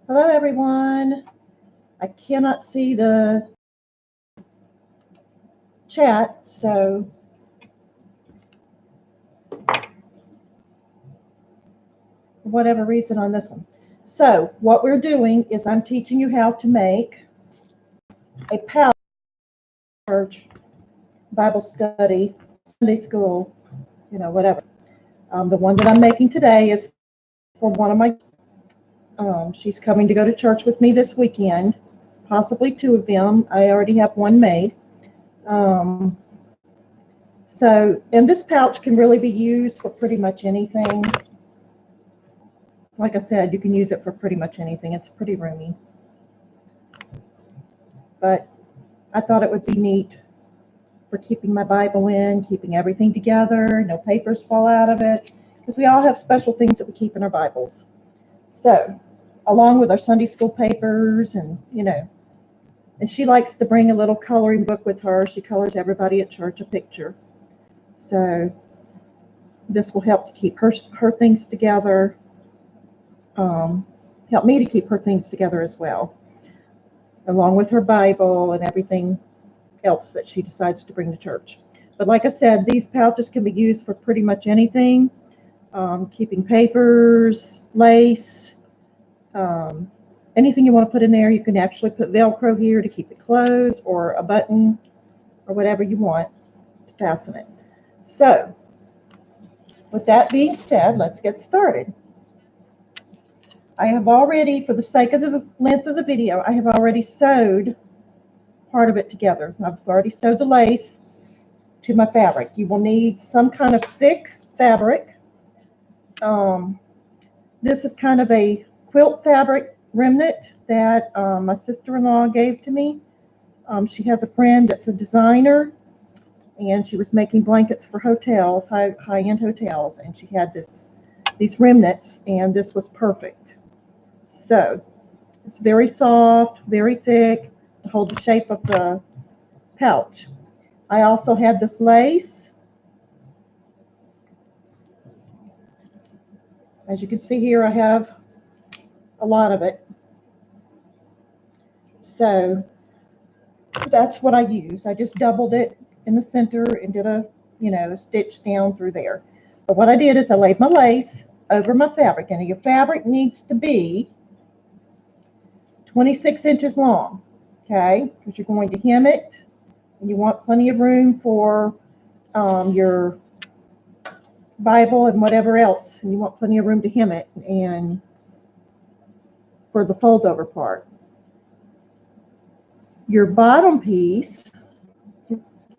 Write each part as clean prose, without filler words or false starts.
Hello, everyone. I cannot see the chat, so for whatever reason on this one. So what we're doing is I'm teaching you how to make a pouch, Bible study, Sunday school, whatever. The one that I'm making today is for one of my, she's coming to go to church with me this weekend, possibly two of them. I already have one made. And this pouch can really be used for pretty much anything. Like I said, you can use it for pretty much anything. It's pretty roomy. But I thought it would be neat for keeping my Bible in, keeping everything together, no papers fall out of it, because we all have special things that we keep in our Bibles. So, along with our Sunday school papers and she likes to bring a little coloring book with her. She colors everybody at church a picture. So, this will help to keep her things together, help me to keep her things together as well, along with her Bible and everything else that she decides to bring to church. But like I said, these pouches can be used for pretty much anything, keeping papers, lace, anything you want to put in there. You can actually put Velcro here to keep it closed, or a button, or whatever you want to fasten it. So, with that being said, let's get started. I have already, for the sake of the length of the video, I have already sewed part of it together. I've already sewed the lace to my fabric. You will need some kind of thick fabric. This is kind of a quilt fabric remnant that my sister-in-law gave to me. She has a friend that's a designer, and she was making blankets for hotels, high-end hotels, and she had these remnants, and this was perfect. So it's very soft, very thick, to hold the shape of the pouch. I also had this lace. As you can see here, I have a lot of it. So that's what I use. I just doubled it in the center and did a stitch down through there. But what I did is I laid my lace over my fabric, and your fabric needs to be 26 inches long, okay? Because you're going to hem it, and you want plenty of room for your Bible and whatever else, and you want plenty of room to hem it and for the fold over part. Your bottom piece,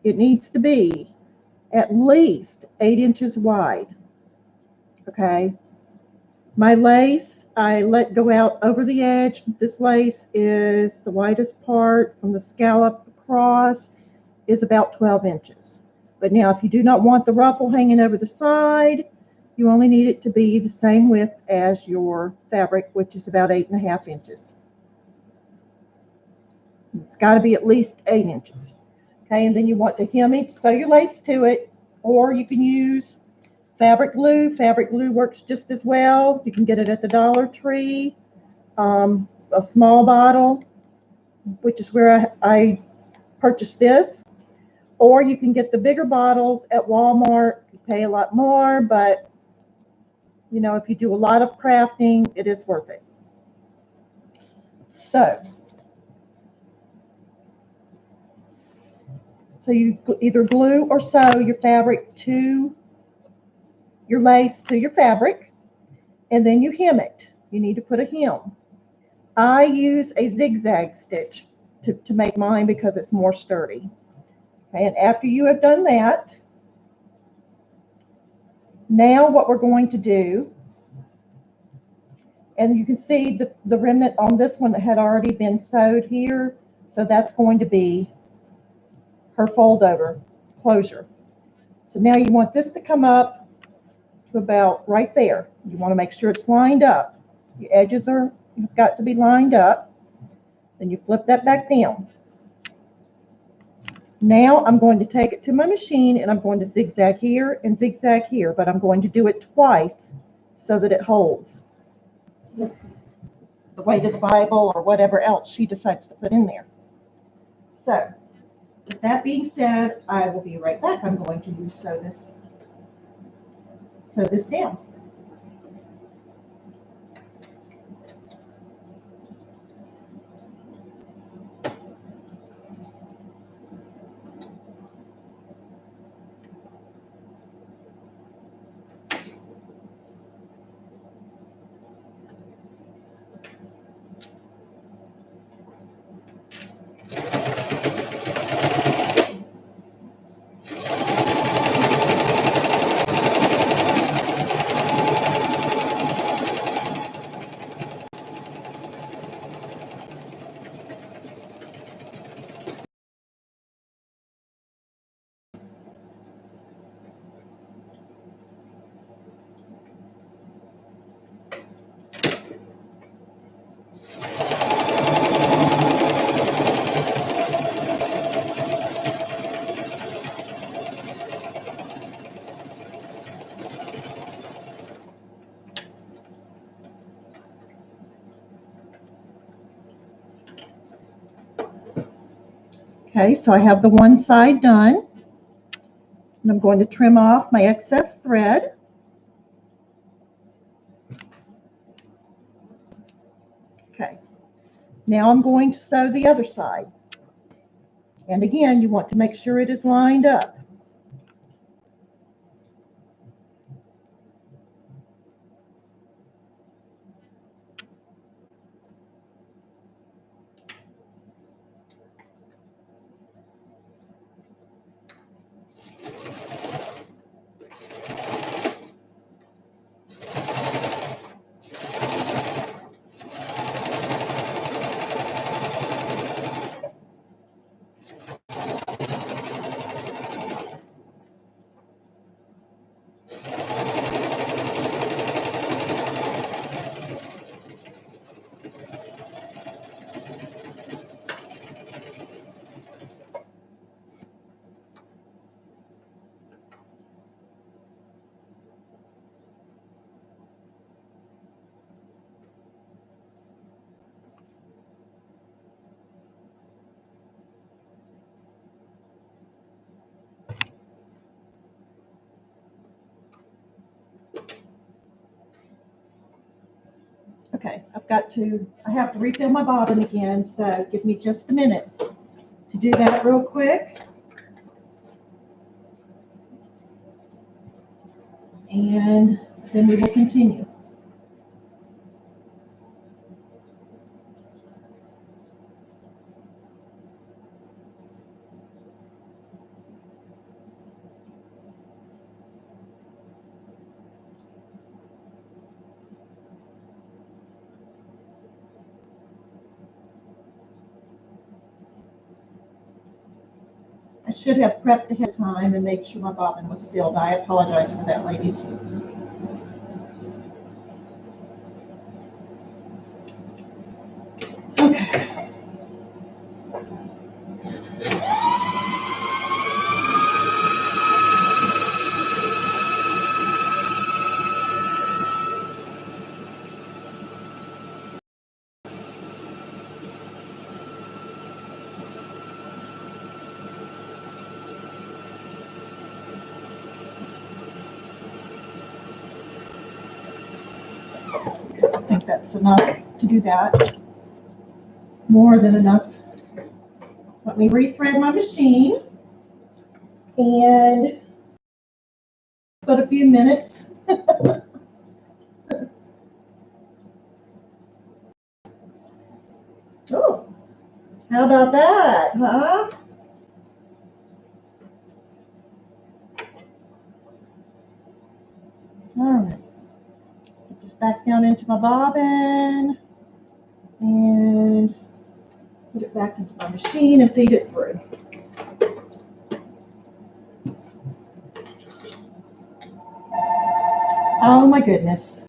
it needs to be at least 8 inches wide, okay? My lace, I let go out over the edge. This lace is the widest part from the scallop across is about 12 inches. But now if you do not want the ruffle hanging over the side, you only need it to be the same width as your fabric, which is about 8.5 inches. It's got to be at least 8 inches. Okay, and then you want to hem it, sew your lace to it, or you can use fabric glue. Fabric glue works just as well. You can get it at the Dollar Tree, a small bottle, which is where I purchased this. Or you can get the bigger bottles at Walmart. You pay a lot more, but if you do a lot of crafting, it is worth it. So you either glue or sew your fabric to your lace to your fabric, and then you hem it. You need to put a hem. I use a zigzag stitch to make mine because it's more sturdy. Okay, and after you have done that, now what we're going to do, and you can see the remnant on this one that had already been sewed here, so that's going to be her fold over closure. So now you want this to come up to about right there. You want to make sure it's lined up. The edges have got to be lined up. Then you flip that back down. Now I'm going to take it to my machine, and I'm going to zigzag here and zigzag here, but I'm going to do it twice so that it holds. the weight of the Bible or whatever else she decides to put in there. So with that being said, I will be right back. I'm going to sew this down. Okay, so I have the one side done, and I'm going to trim off my excess thread. Okay, now I'm going to sew the other side. And again, you want to make sure it is lined up. Okay, I have to refill my bobbin again, so give me just a minute to do that real quick. And then we will continue. I should have prepped ahead of time and made sure my bobbin was filled. I apologize for that, ladies. Okay. I think that's enough to do that. More than enough. Let me rethread my machine and put a few minutes. Oh, how about that, huh? All right. Put this back down into my bobbin and put it back into my machine and feed it through. Oh my goodness.